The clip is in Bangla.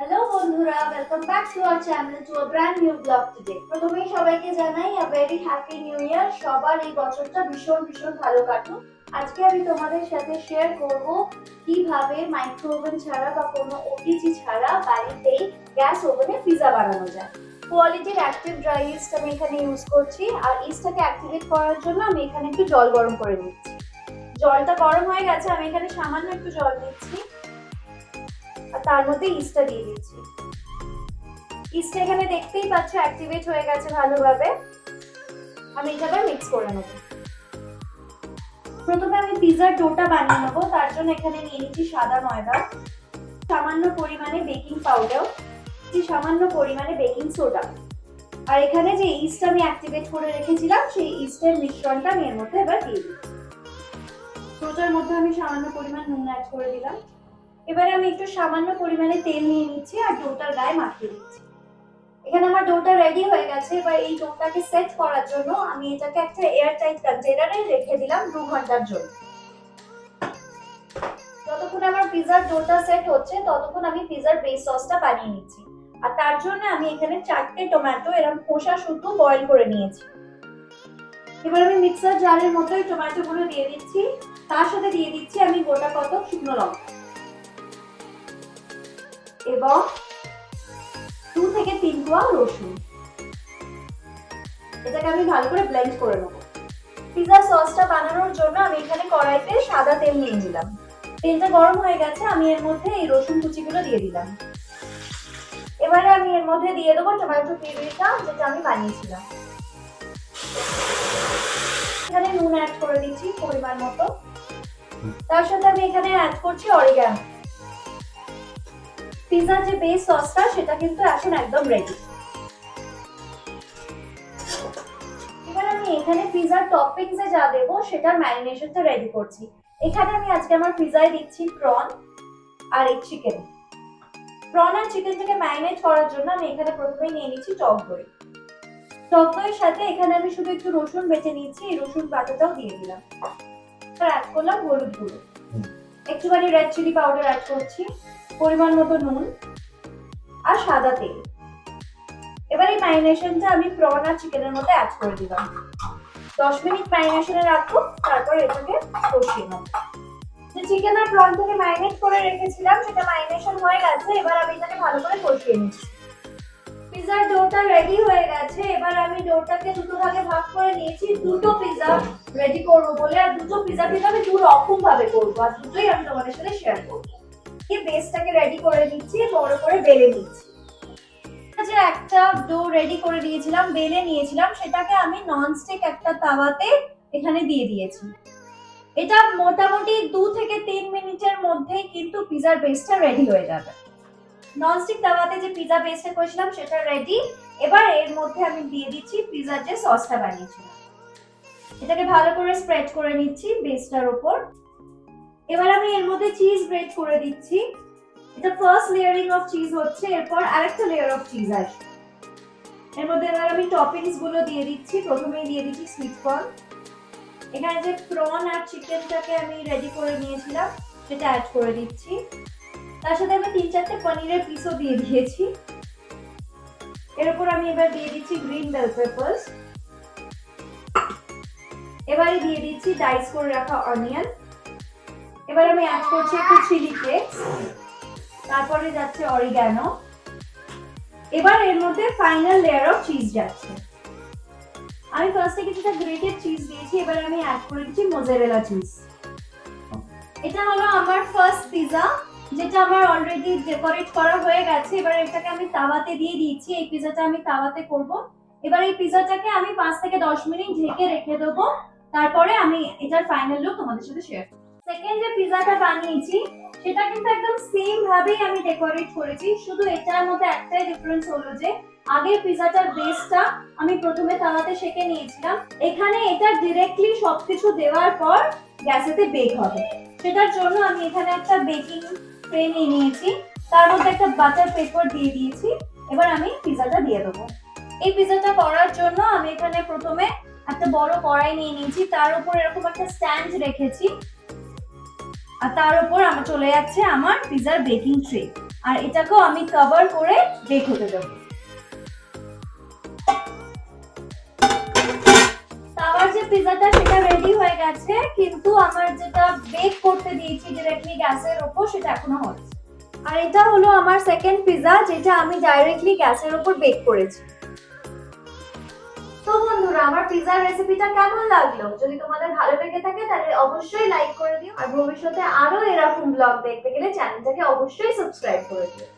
হ্যালো বন্ধুরা, welcome back to our channel to a brand new blog today. প্রথমেই সবাইকে জানাই a very happy new year. সবার এই বছরটা ভীষণ ভীষণ ভালো কাটুক। আজকে আমি তোমাদের সাথে শেয়ার করব কিভাবে মাইক্রো ওভেন ছাড়া বা কোনো ওটিজি ছাড়া বাড়িতেই গ্যাস ওভেনে পিৎজা বানানো যায়। কোয়ালিটির অ্যাক্টিভ ড্রাই ইস্ট আমি এখানে ইউজ করছি, আর ইস্টটাকে অ্যাক্টিভেট করার জন্য আমি এখানে একটু জল গরম করে নিচ্ছি। জলটা গরম হয়ে গেছে, আমি এখানে সামান্য একটু জল দিচ্ছি আর তার মধ্যে ইস্টটা দিয়ে দিচ্ছি। ইস্ট এখানে দেখতেই পাচ্ছ অ্যাক্টিভেট হয়ে গেছে ভালোভাবে। আমি এটাকে মিক্স করে নেব। প্রথমে আমি পিৎজার ডোটা বানিয়ে নেব। তার জন্য এখানে নিয়ে নিচ্ছি সাদা ময়দা, সামান্য পরিমাণে বেকিং পাউডার, সামান্য পরিমাণে বেকিং সোডা, আর এখানে যে ইস্ট আমি অ্যাক্টিভেট করে রেখেছিলাম সেই ইস্টের মিশ্রণটা আমি এর মধ্যে এবার দিয়ে দিই। ডোটার মধ্যে আমি সামান্য পরিমাণ নুন অ্যাড করে দিলাম। এবারে আমি একটু সামান্য পরিমাণে তেল নিয়ে নিচ্ছি আর ডোটার গায়ে মাখিয়ে দিচ্ছি। এখানে আমার ডোটা রেডি হয়ে গেছে। এবার এই ডোটাকে সেট করার জন্য আমি এটাকে একটা এয়ার টাইট কন্টেইনারে রেখে দিলাম 2 ঘন্টার জন্য। যতক্ষণ আমার পিৎজার ডোটা সেট হচ্ছে ততক্ষণ আমি পিৎজার বেস সসটা বানিয়ে নিচ্ছি। আর তার জন্য আমি এখানে 4টে টমেটো এরকম খোসা শুদ্ধ বয়েল করে নিয়েছি। এবার আমি মিক্সার জারের মধ্যে এই টমেটোগুলো দিয়ে দিচ্ছি। তার সাথে দিয়ে দিচ্ছি আমি গোটা কত শুকনো লঙ্কা এবং 2 থেকে 3 কোয়া রসুন। এটাকে আমি ভালো করে ব্লেন্ড করে নেব। পিৎজা সসটা বানানোর জন্য আমি এখানে কড়াইতে সাদা তেল নিয়ে নিলাম। তেলটা গরম হয়ে গেছে, আমি এর মধ্যে এই রসুন কুচিগুলো দিয়ে দিলাম। এবারে আমি এর মধ্যে দিয়ে দেবো টমেটো পিউরিটা যেটা আমি বানিয়েছিলাম। এখানে নুন অ্যাড করে দিচ্ছি পরিমাণ মতো। তার সাথে আমি এখানে অ্যাড করছি অরিগ্যানো। পিৎজার যে বেস সসটা সেটা কিন্তু এখন একদম রেডি। এবার আমি এখানে পিৎজার টপিংসে যা দেবো সেটার ম্যারিনেশনটা রেডি করছি। এখানে আমি আজকে আমার পিৎজায় দিচ্ছি প্রন আর এই চিকেন। প্রন আর চিকেনটাকে ম্যারিনেট করার জন্য আমি এখানে প্রথমেই নিয়ে নিচ্ছি টক দই। টক দইয়ের সাথে এখানে আমি শুধু একটু রসুন বেটে নিচ্ছি, এই রসুন বাটাটাও দিয়ে দিলাম। অ্যাড করলাম হলুদ গুঁড়ো, একটুখানি রেড চিলি পাউডার অ্যাড করছি, পরিমাণ মতো নুন আর সাদা তেল। এবার এই ম্যারিনেশনটা আমি প্রন আর চিকেনের মধ্যে অ্যাড করে দিলাম। 10 মিনিট ম্যারিনেশনে রাখবো, তারপর এটাকে কষিয়ে নেব। যে চিকেন আর প্রনটাকে ম্যারিনেট করে রেখেছিলাম সেটা ম্যারিনেশন হয়ে গেছে। এবার আমি এটাকে ভালো করে কষিয়ে নিচ্ছি। পিৎজার ডোটা রেডি হয়ে গেছে। এবার আমি ডোটাকে দুটো ভাগে ভাগ করে নিয়েছি। দুটো পিৎজা রেডি করব বলে, আর দুটো পিৎজা কিন্তু আমি দু রকম ভাবে করব, আর দুটোই আমি তোমাদের সাথে শেয়ার করব। এই বেসটাকে রেডি করে নিচ্ছি, বড় করে বেলে নিচ্ছি। যে একটা ডো রেডি করে দিয়েছিলাম, বেলে নিয়েছিলাম, সেটাকে আমি ননস্টিক একটা তাওয়াতে এখানে দিয়ে দিয়েছি। এটা মোটামুটি 2 থেকে 3 মিনিটের মধ্যেই কিন্তু পিৎজার বেসটা রেডি হয়ে যাবে। ননস্টিক তাওয়াতে যে পিৎজা বেসটা করেছিলাম সেটা রেডি। এবার এর মধ্যে আমি দিয়ে দিচ্ছি পিৎজার যে সসটা বানিয়েছিলাম। এটাকে ভালো করে স্প্রেড করে নিচ্ছি বেসটার উপর। এবার আমি এর মধ্যে চিজ গ্রেট করে দিচ্ছি। এটা ফার্স্ট লেয়ারিং অফ চিজ হচ্ছে, এরপর আরেকটা লেয়ার অফ চিজ আসবে। এর মধ্যে এবার আমি টপিংস গুলো দিয়ে দিচ্ছি। প্রথমেই দিয়ে দিচ্ছি সুইট কর্ন। এখানে যে প্রন আর চিকেনটাকে আমি রেডি করে নিয়েছিলাম সেটা অ্যাড করে দিচ্ছি। তার সাথে আমি 3-4টে পনিরের পিসও দিয়ে দিয়েছি। এর উপর আমি এবার দিয়ে দিচ্ছি গ্রিন বেল পেপারস। এবারে দিয়ে দিচ্ছি ডাইস করে রাখা অনিয়ন। এবার আমি অ্যাড করছি একটু চিলি ফ্লেক্স, তারপরে যাচ্ছে অরিগ্যানো। এবার এর মধ্যে ফাইনাল লেয়ার অফ চিজ যাচ্ছে। আমি ফার্স্টে কিছুটা গ্রেটেড চিজ দিয়েছি, এবার আমি অ্যাড করে দিচ্ছি মোজারেলা চিজ। এটা হলো আমার ফার্স্ট পিৎজা, যেটা আমার অলরেডি ডেকোরেট করা হয়ে গেছে। এবার এটাকে আমি তাওয়াতে দিয়ে দিচ্ছি। এই পিৎজাটা আমি তাওয়াতে করব। এবার এই পিৎজাটাকে আমি 5 থেকে 10 মিনিট ঢেকে রেখে দেবো, তারপরে আমি এটার ফাইনাল লুক তোমাদের সাথে শেয়ার করব। সেকেন্ড যে পিৎজাটা বানিয়েছি সেটা কিন্তু একদম সেম ভাবেই আমি ডেকোরেট করেছি, শুধু এটার মধ্যে একটাই ডিফারেন্স হলো যে আগের পিৎজাটার বেসটা আমি প্রথমে তাওয়াতে সেঁকে নিয়েছিলাম। এখানে এটা ডিরেক্টলি সবকিছু দেওয়ার পর গ্যাসেতে বেক হবে। সেটার জন্য আমি এখানে একটা বেকিং ট্রে নিয়ে নিয়েছি, তার মধ্যে একটা বাটার পেপার দিয়ে দিয়েছি। এবার আমি পিৎজাটা দিয়ে দেবো। এই পিৎজাটা করার জন্য আমি এখানে প্রথমে একটা বড় কড়াই নিয়ে নিয়েছি, তার উপর এরকম একটা স্ট্যান্ড রেখেছি, আর তার উপর আমার চলে যাচ্ছে আমার পিৎজার বেকিং ট্রে। আর এটাকেও আমি কভার করে বেক হতে দেবো। তাওয়ার যে পিজাটা সেটা রেডি হয়ে গেছে, কিন্তু আমার যেটা বেক করতে দিয়েছি ডাইরেক্টলি গ্যাসের উপর সেটা এখনো হচ্ছে। আর এটা হলো আমার সেকেন্ড পিজা, যেটা আমি ডাইরেক্টলি গ্যাসের উপর বেক করেছি। তো বন্ধুরা, আমার পিজার রেসিপিটা কেমন লাগলো? যদি তোমাদের ভালো লেগে থাকে তাহলে অবশ্যই লাইক করে দিও, আর ভবিষ্যতে আরো এরকম ব্লগ দেখতে গেলে চ্যানেলটাকে অবশ্যই সাবস্ক্রাইব করে দিও।